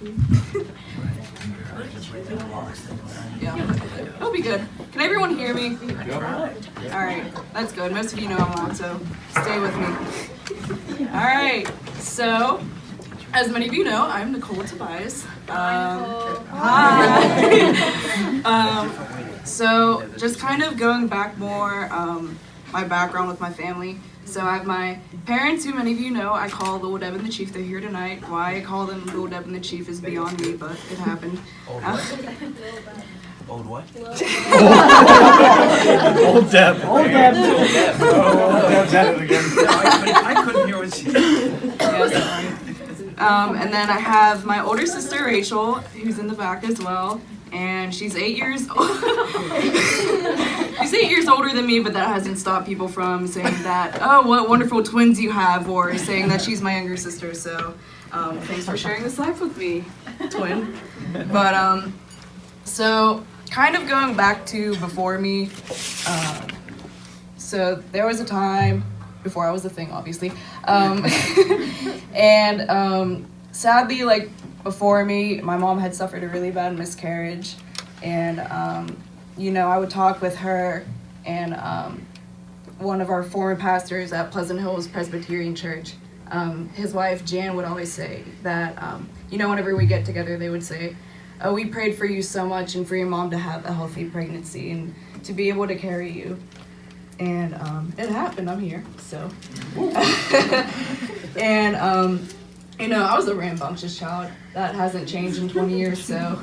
Yeah, it'll be good. Can everyone hear me? All right, that's good. Most of you know I'm on, so stay with me. All right, so as many of you know, I'm Nicole Tobias. Hi. So just kind of going back more, my background with my family. So I have my parents, who many of you know I call Little Deb and the Chief. They're here tonight. Why I call them Little Deb and the Chief is beyond me, but it happened. Old what? Old Deb. Old Deb. Oh, Deb's at it again. No, I couldn't hear what she said. Yeah, sorry. And then I have my older sister Rachel, who's in the back as well, and she's 8 years old. She's 8 years older than me, but that hasn't stopped people from saying that, oh, what wonderful twins you have, or saying that she's my younger sister. So thanks for sharing this life with me, twin. But so kind of going back to before me, so there was a time before I was a thing, obviously, and sadly, like before me, my mom had suffered a really bad miscarriage, and you know, I would talk with her and one of our former pastors at Pleasant Hills Presbyterian Church. His wife Jan would always say that, you know, whenever we get together, they would say, oh, we prayed for you so much and for your mom to have a healthy pregnancy and to be able to carry you. And it happened. I'm here, so. And you know, I was a rambunctious child. That hasn't changed in 20 years. So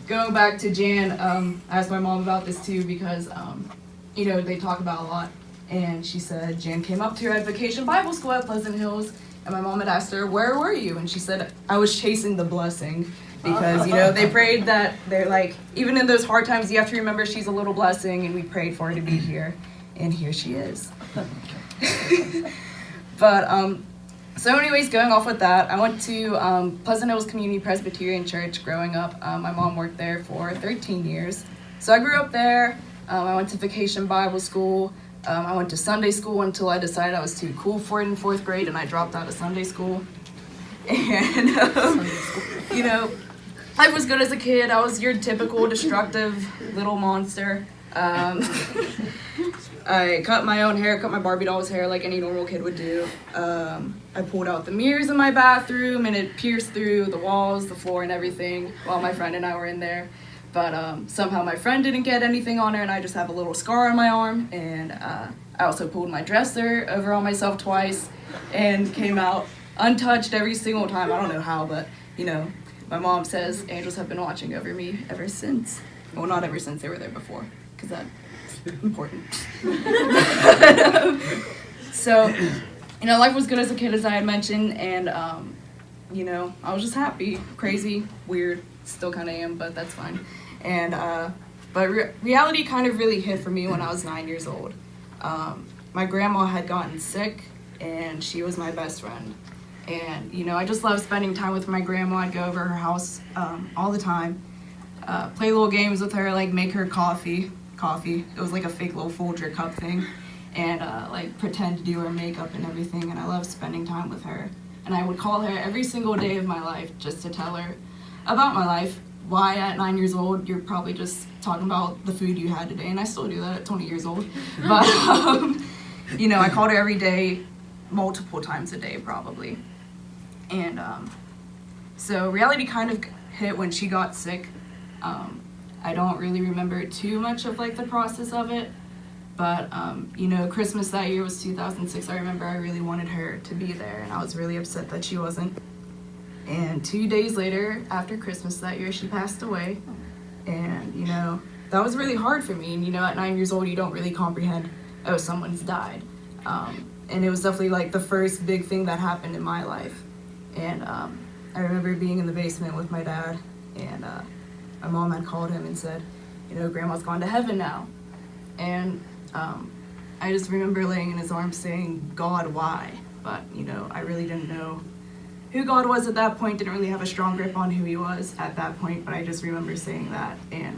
going back to Jan, I asked my mom about this too because you know, they talk about a lot. And she said Jan came up to her at Vacation Bible School at Pleasant Hills, and my mom had asked her, where were you? And she said, I was chasing the blessing. Because, you know, they prayed that they're like, even in those hard times, you have to remember she's a little blessing, and we prayed for her to be here, and here she is. But, so anyways, going off with that, I went to Pleasant Hills Community Presbyterian Church growing up. My mom worked there for 13 years. So I grew up there. I went to Vacation Bible School. I went to Sunday school until I decided I was too cool for it in 4th grade, and I dropped out of Sunday school. And, you know, life was good as a kid. I was your typical destructive little monster. I cut my own hair, cut my Barbie doll's hair like any normal kid would do. I pulled out the mirrors in my bathroom and it pierced through the walls, the floor, and everything while my friend and I were in there. But somehow my friend didn't get anything on her, and I just have a little scar on my arm. And I also pulled my dresser over on myself twice and came out untouched every single time. I don't know how, but, you know, my mom says angels have been watching over me ever since. Well, not ever since, they were there before, because that's important. So, you know, life was good as a kid, as I had mentioned, and, you know, I was just happy, crazy, weird, still kind of am, but that's fine. And, but reality kind of really hit for me when I was 9 years old. My grandma had gotten sick, and she was my best friend. And, you know, I just love spending time with my grandma. I'd go over her house all the time, play little games with her, like make her coffee. It was like a fake little Folger cup thing. And, like, pretend to do her makeup and everything. And I love spending time with her. And I would call her every single day of my life just to tell her about my life. Why at 9 years old, you're probably just talking about the food you had today. And I still do that at 20 years old. But, you know, I called her every day, multiple times a day probably. And so reality kind of hit when she got sick. I don't really remember too much of like the process of it, but you know, Christmas that year was 2006. I remember I really wanted her to be there, and I was really upset that she wasn't. And 2 days later, after Christmas that year, she passed away. And you know, that was really hard for me. And you know, at 9 years old, you don't really comprehend, oh, someone's died. And it was definitely like the first big thing that happened in my life. And I remember being in the basement with my dad, and my mom had called him and said, you know, Grandma's gone to heaven now. And I just remember laying in his arms saying, God, why? But, you know, I really didn't know who God was at that point, didn't really have a strong grip on who he was at that point, but I just remember saying that. And,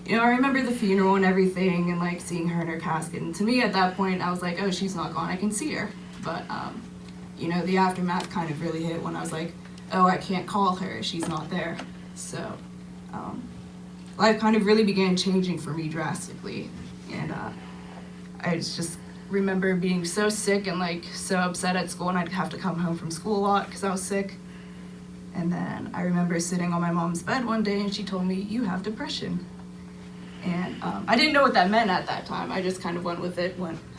you know, I remember the funeral and everything, and, like, seeing her in her casket. And to me, at that point, I was like, oh, she's not gone, I can see her. But, you know, the aftermath kind of really hit when I was like, oh, I can't call her, she's not there. So life kind of really began changing for me drastically. And I just remember being so sick and like so upset at school, and I'd have to come home from school a lot because I was sick. And then I remember sitting on my mom's bed one day and she told me, you have depression. And I didn't know what that meant at that time. I just kind of went with it,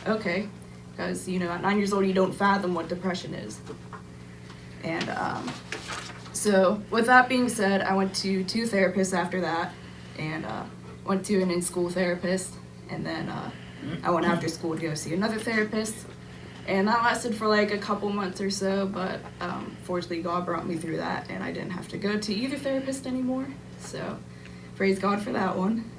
okay. Because, you know, at 9 years old, you don't fathom what depression is. And so with that being said, I went to 2 therapists after that, and went to an in-school therapist. And then I went after school to go see another therapist. And that lasted for like a couple months or so, but fortunately God brought me through that, and I didn't have to go to either therapist anymore. So praise God for that one.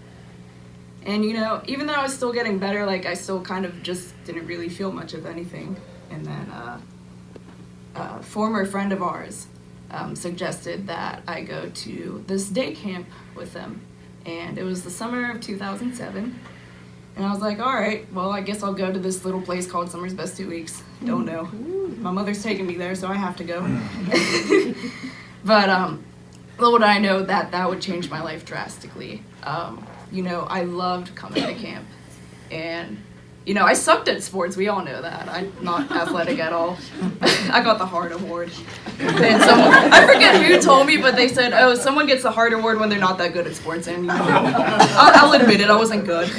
And you know, even though I was still getting better, like I still kind of just didn't really feel much of anything. And then a former friend of ours suggested that I go to this day camp with them. And it was the summer of 2007. And I was like, all right, well, I guess I'll go to this little place called Summer's Best 2 Weeks. Don't know. My mother's taking me there, so I have to go. But little did I know that would change my life drastically. You know, I loved coming to camp. And, you know, I sucked at sports. We all know that. I'm not athletic at all. I got the Heart Award. And I forget who told me, but they said, oh, someone gets the Heart Award when they're not that good at sports. And, you know, I'll admit it, I wasn't good.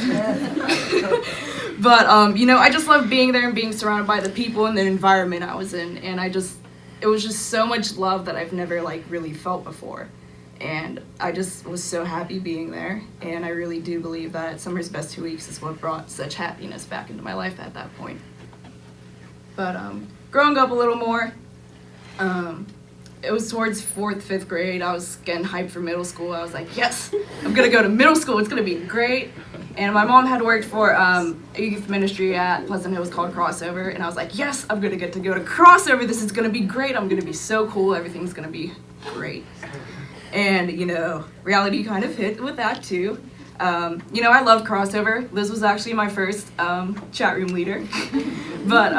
But, you know, I just loved being there and being surrounded by the people and the environment I was in. And it was just so much love that I've never, like, really felt before. And I just was so happy being there. And I really do believe that Summer's Best 2 Weeks is what brought such happiness back into my life at that point. But growing up a little more, it was towards 4th, 5th grade. I was getting hyped for middle school. I was like, yes, I'm going to go to middle school. It's going to be great. And my mom had worked for a youth ministry at Pleasant Hills called Crossover. And I was like, yes, I'm going to get to go to Crossover. This is going to be great. I'm going to be so cool. Everything's going to be great. And, you know, reality kind of hit with that, too. You know, I love Crossover. Liz was actually my first chat room leader. But,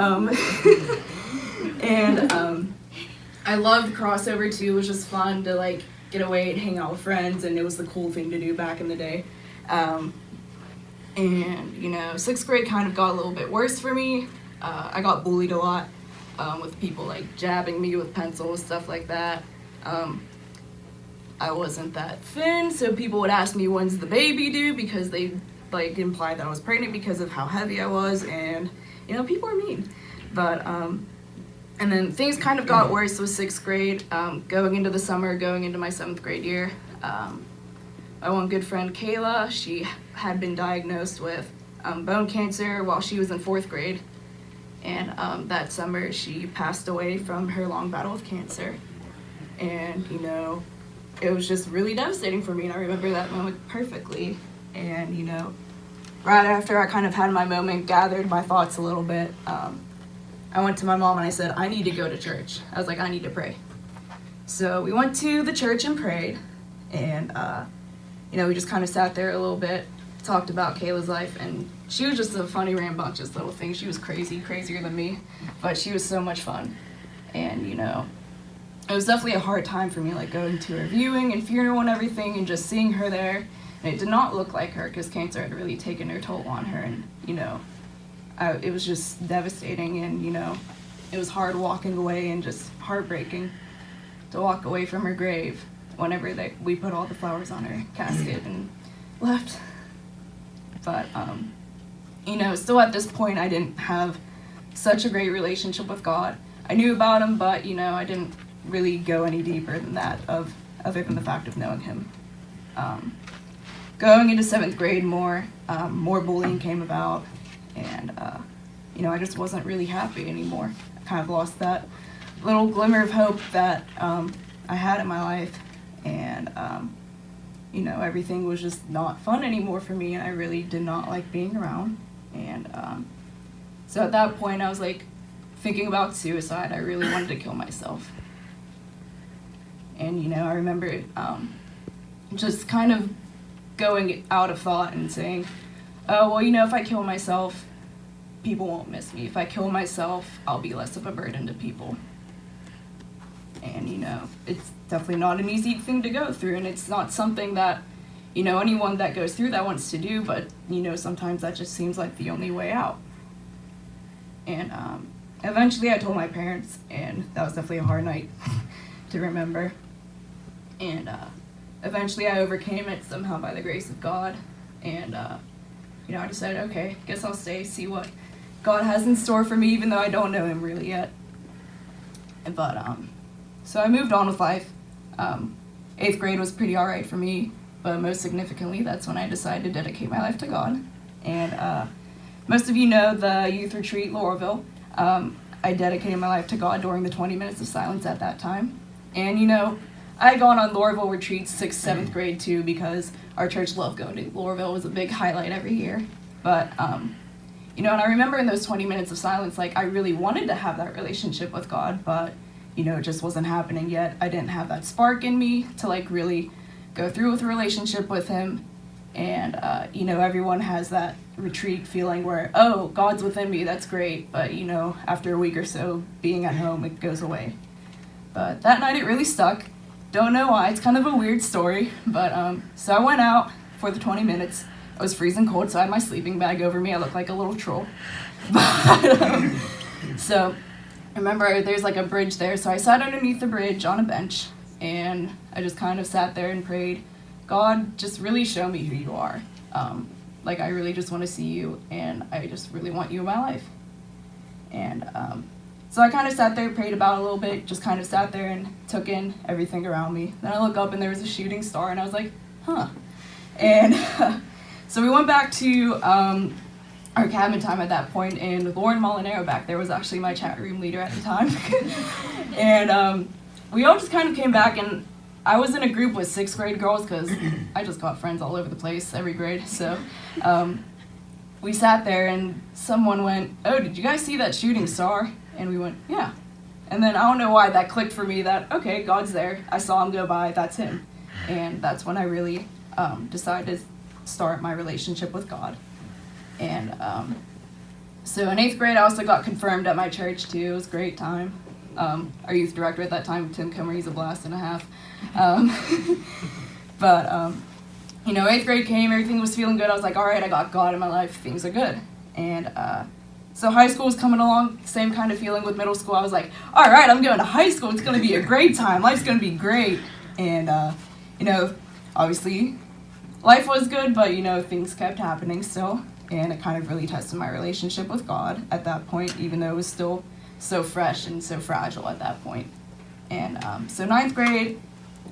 I loved Crossover, too. It was just fun to, like, get away and hang out with friends, and it was the cool thing to do back in the day. And, you know, 6th grade kind of got a little bit worse for me. I got bullied a lot with people, like, jabbing me with pencils, stuff like that. I wasn't that thin, so people would ask me, when's the baby due, because they, like, implied that I was pregnant because of how heavy I was, and, you know, people are mean. But, and then things kind of got worse with 6th grade, going into the summer, going into my 7th grade year. My one good friend, Kayla, she had been diagnosed with bone cancer while she was in 4th grade, and that summer she passed away from her long battle with cancer. And, you know, it was just really devastating for me, and I remember that moment perfectly. And, you know, right after I kind of had my moment, gathered my thoughts a little bit, I went to my mom and I said, I need to go to church. I was like, I need to pray. So we went to the church and prayed, and, you know, we just kind of sat there a little bit, talked about Kayla's life, and she was just a funny, rambunctious little thing. She was crazy, crazier than me, but she was so much fun. And, you know, it was definitely a hard time for me, like going to her viewing and funeral and everything, and just seeing her there. And it did not look like her, because cancer had really taken her toll on her, and, you know, it was just devastating. And, you know, it was hard walking away, and just heartbreaking to walk away from her grave whenever we put all the flowers on her casket and left. But, you know, still at this point, I didn't have such a great relationship with God. I knew about him, but, you know, I didn't really go any deeper than that, other than the fact of knowing him. Going into 7th grade, more bullying came about, and, you know, I just wasn't really happy anymore. I kind of lost that little glimmer of hope that I had in my life, and, you know, everything was just not fun anymore for me, and I really did not like being around. And so at that point, I was, like, thinking about suicide. I really wanted to kill myself. And, you know, I remember just kind of going out of thought and saying, oh, well, you know, if I kill myself, people won't miss me. If I kill myself, I'll be less of a burden to people. And, it's definitely not an easy thing to go through, and it's not something that, anyone that goes through that wants to do, but, sometimes that just seems like the only way out. And eventually I told my parents, and that was definitely a hard night to remember. And eventually I overcame it somehow by the grace of God. And, I decided, okay, guess I'll stay, see what God has in store for me, even though I don't know him really yet. But, so I moved on with life. 8th grade was pretty alright for me, but most significantly, that's when I decided to dedicate my life to God. And most of you know the youth retreat, Laurelville. I dedicated my life to God during the 20 minutes of silence at that time. And, I had gone on Laurelville retreats 6th, 7th grade too, because our church loved going to Laurelville. It was a big highlight every year. But, and I remember in those 20 minutes of silence, like, I really wanted to have that relationship with God, but, it just wasn't happening yet. I didn't have that spark in me to, like, really go through with a relationship with him. And, everyone has that retreat feeling where, oh, God's within me, that's great. But, after a week or so being at home, it goes away. But that night it really stuck. Don't know why. It's kind of a weird story. But, so I went out for the 20 minutes. I was freezing cold, so I had my sleeping bag over me. I looked like a little troll. But, so I remember there's like a bridge there. So I sat underneath the bridge on a bench. And I just kind of sat there and prayed, God, just really show me who you are. Like, I really just want to see you, and I just really want you in my life. And so I kind of sat there, prayed about it a little bit, just kind of sat there and took in everything around me. Then I look up, and there was a shooting star, and I was like, huh. And so we went back to our cabin time at that point, and Lauren Molinaro back there was actually my chat room leader at the time. And we all just kind of came back, and I was in a group with 6th grade girls because I just got friends all over the place, every grade. So we sat there and someone went, oh, did you guys see that shooting star? And we went, yeah. And then I don't know why that clicked for me that, okay, God's there. I saw him go by, that's him. And that's when I really decided to start my relationship with God. And so in 8th grade, I also got confirmed at my church too. It was a great time. Our youth director at that time, Tim Kimmer, he's a blast and a half. But 8th grade came, everything was feeling good. I was like, all right, I got God in my life, things are good. And so high school was coming along, same kind of feeling with middle school. I was like, all right, I'm going to high school, it's going to be a great time, life's going to be great. And obviously life was good, but things kept happening still, and it kind of really tested my relationship with God at that point, even though it was still so fresh and so fragile at that point. And so 9th grade,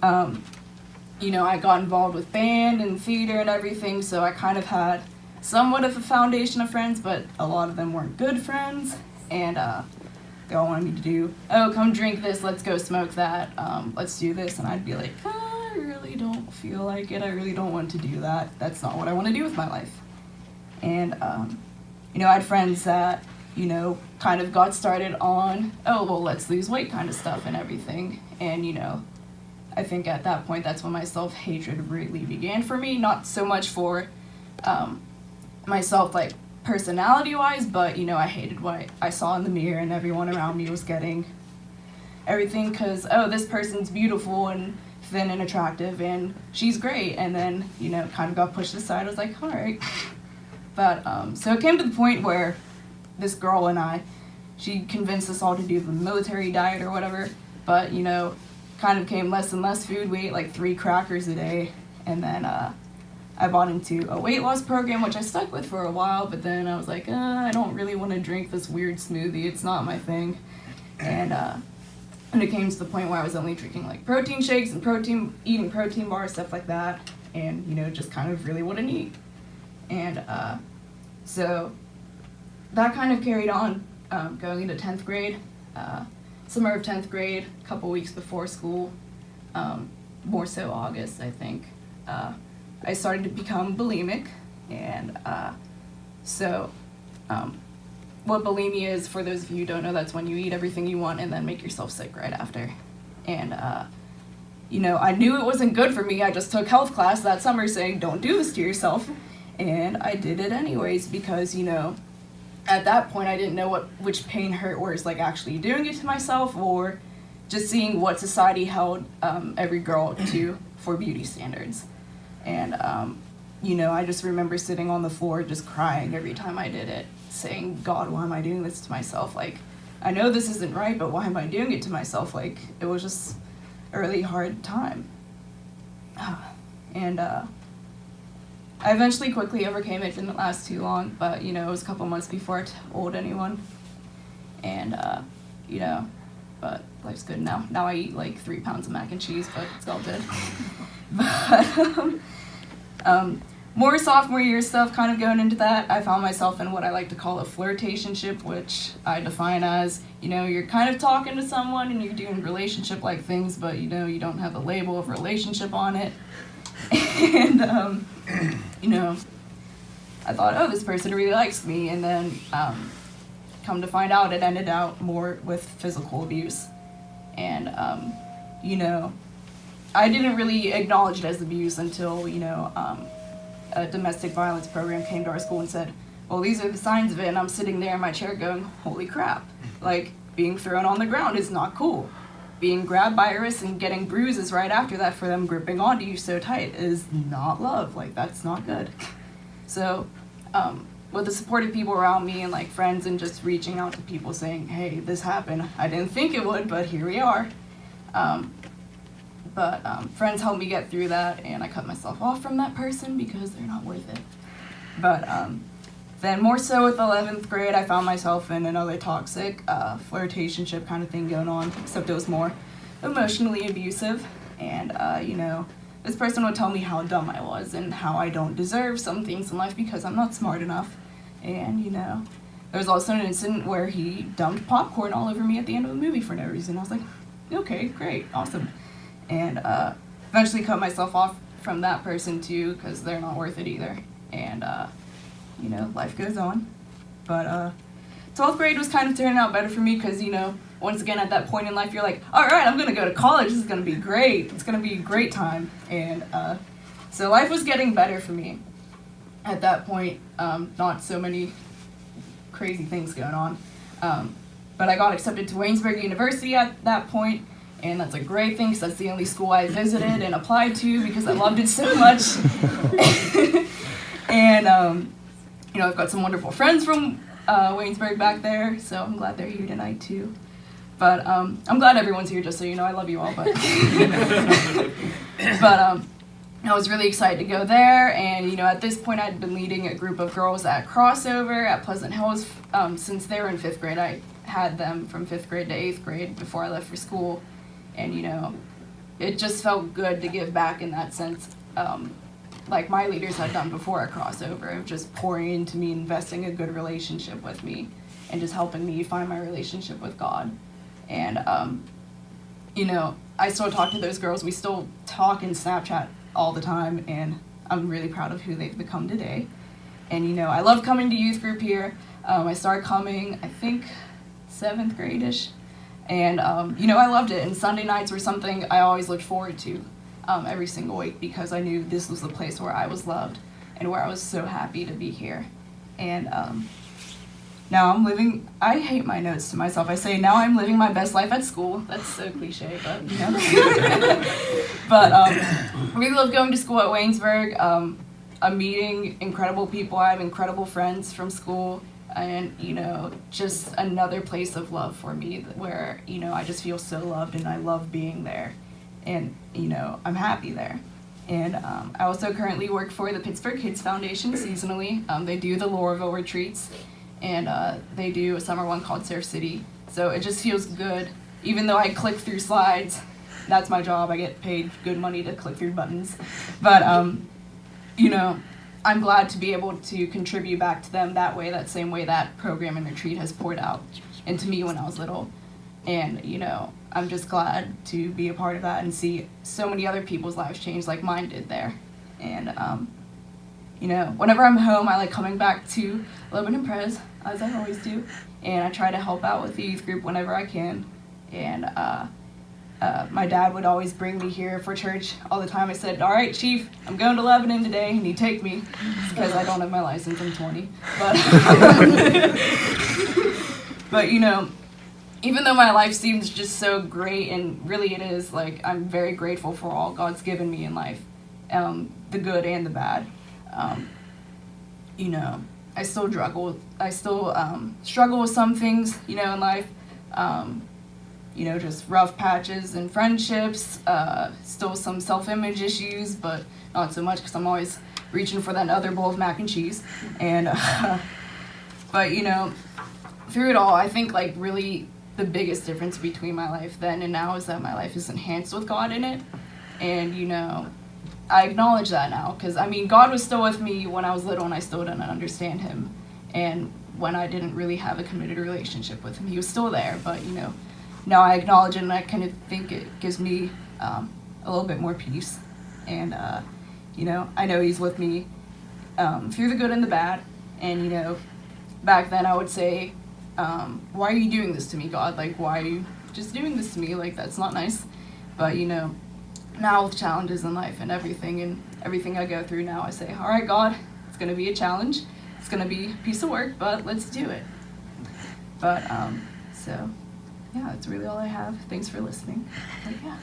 I got involved with band and theater and everything, so I kind of had somewhat of a foundation of friends, but a lot of them weren't good friends. And they all wanted me to do, oh, come drink this, let's go smoke that, let's do this. And I'd be like, I really don't feel like it, I really don't want to do that. That's not what I want to do with my life. And I had friends that kind of got started on, oh, well, let's lose weight kind of stuff and everything. And, I think at that point, that's when my self-hatred really began for me. Not so much for myself, like, personality-wise, but, I hated what I saw in the mirror, and everyone around me was getting everything because, oh, this person's beautiful and thin and attractive, and she's great. And then, kind of got pushed aside. I was like, all right. But, so it came to the point where this girl and she convinced us all to do the military diet or whatever, but, kind of came less and less food. We ate like 3 crackers a day, and then I bought into a weight loss program, which I stuck with for a while, but then I was like, I don't really want to drink this weird smoothie, it's not my thing. And it came to the point where I was only drinking like protein shakes and eating protein bars, stuff like that, and just kind of really wouldn't eat. And so that kind of carried on going into 10th grade. Summer of 10th grade, a couple weeks before school, more so August, I think, I started to become bulimic. And so what bulimia is, for those of you who don't know, that's when you eat everything you want and then make yourself sick right after. And I knew it wasn't good for me. I just took health class that summer saying, don't do this to yourself. And I did it anyways because, at that point I didn't know which pain hurt worse, like actually doing it to myself or just seeing what society held every girl to for beauty standards. And, I just remember sitting on the floor just crying every time I did it, saying, God, why am I doing this to myself? Like, I know this isn't right, but why am I doing it to myself? Like, it was just a really hard time. And I eventually quickly overcame it. It didn't last too long, but, it was a couple months before I told anyone. And, but life's good now. Now I eat like 3 pounds of mac and cheese, but it's all good. But, more sophomore year stuff, kind of going into that, I found myself in what I like to call a flirtationship, which I define as, you're kind of talking to someone and you're doing relationship-like things, but, you don't have the label of relationship on it. And, I thought, oh, this person really likes me, and then, come to find out, it ended out more with physical abuse. And, I didn't really acknowledge it as abuse until, a domestic violence program came to our school and said, well, these are the signs of it, and I'm sitting there in my chair going, holy crap. Like, being thrown on the ground is not cool. Being grabbed by a wrist and getting bruises right after that for them gripping onto you so tight is not love. Like, that's not good. So, with the supportive people around me and, like, friends and just reaching out to people saying, hey, this happened. I didn't think it would, but here we are. But friends helped me get through that, and I cut myself off from that person because they're not worth it. But then more so with 11th grade, I found myself in another toxic flirtationship kind of thing going on, except it was more emotionally abusive. And, this person would tell me how dumb I was and how I don't deserve some things in life because I'm not smart enough. And, there was also an incident where he dumped popcorn all over me at the end of a movie for no reason. I was like, okay, great, awesome. And eventually cut myself off from that person too, because they're not worth it either. And, life goes on. But 12th grade was kind of turning out better for me because, once again at that point in life, you're like, all right, I'm going to go to college. This is going to be great. It's going to be a great time. And so life was getting better for me at that point. Not so many crazy things going on. But I got accepted to Waynesburg University at that point. And that's a great thing because that's the only school I visited and applied to because I loved it so much. And, I've got some wonderful friends from Waynesburg back there, so I'm glad they're here tonight too. But I'm glad everyone's here, just so you know. I love you all. But, but I was really excited to go there. And, at this point, I'd been leading a group of girls at Crossover at Pleasant Hills since they were in 5th grade. I had them from 5th grade to 8th grade before I left for school. And, it just felt good to give back in that sense, like my leaders had done before at Crossover, of just pouring into me, investing a good relationship with me, and just helping me find my relationship with God. And, I still talk to those girls. We still talk and Snapchat all the time, and I'm really proud of who they've become today. And, I love coming to youth group here. I started coming, I think, 7th grade-ish. And, I loved it. And Sunday nights were something I always looked forward to every single week because I knew this was the place where I was loved and where I was so happy to be here. And now I'm living, I hate my notes to myself. I say, now I'm living my best life at school. That's so cliche, but, But I really love going to school at Waynesburg. I'm meeting incredible people. I have incredible friends from school. And, just another place of love for me where, I just feel so loved and I love being there. And, I'm happy there. And I also currently work for the Pittsburgh Kids Foundation seasonally. They do the Laurelville retreats, and they do a summer one called Surf City. So it just feels good. Even though I click through slides, that's my job. I get paid good money to click through buttons. But, I'm glad to be able to contribute back to them that way, that same way that program and retreat has poured out into me when I was little. And, I'm just glad to be a part of that and see so many other people's lives change like mine did there. And, whenever I'm home, I like coming back to Lebanon Pres, as I always do. And I try to help out with the youth group whenever I can. And, my dad would always bring me here for church all the time. I said, all right, Chief, I'm going to Lebanon today, and he'd take me because I don't have my license. I'm 20. But, but even though my life seems just so great, and really it is, like, I'm very grateful for all God's given me in life, the good and the bad. You know, I still struggle with some things, you know, in life. You know, just rough patches in friendships, still some self-image issues, but not so much because I'm always reaching for that other bowl of mac and cheese. And, but, you know, through it all, I think, like, really the biggest difference between my life then and now is that my life is enhanced with God in it. And, you know, I acknowledge that now, because, I mean, God was still with me when I was little and I still didn't understand him. And when I didn't really have a committed relationship with him, he was still there, but, you know, now I acknowledge it, and I kind of think it gives me a little bit more peace. And, you know, I know he's with me through the good and the bad. And, you know, back then I would say, why are you doing this to me, God? Like, why are you just doing this to me? Like, that's not nice. But, you know, now with challenges in life and everything I go through now, I say, all right, God, it's going to be a challenge. It's going to be a piece of work, but let's do it. But, so... yeah, that's really all I have. Thanks for listening. But yeah.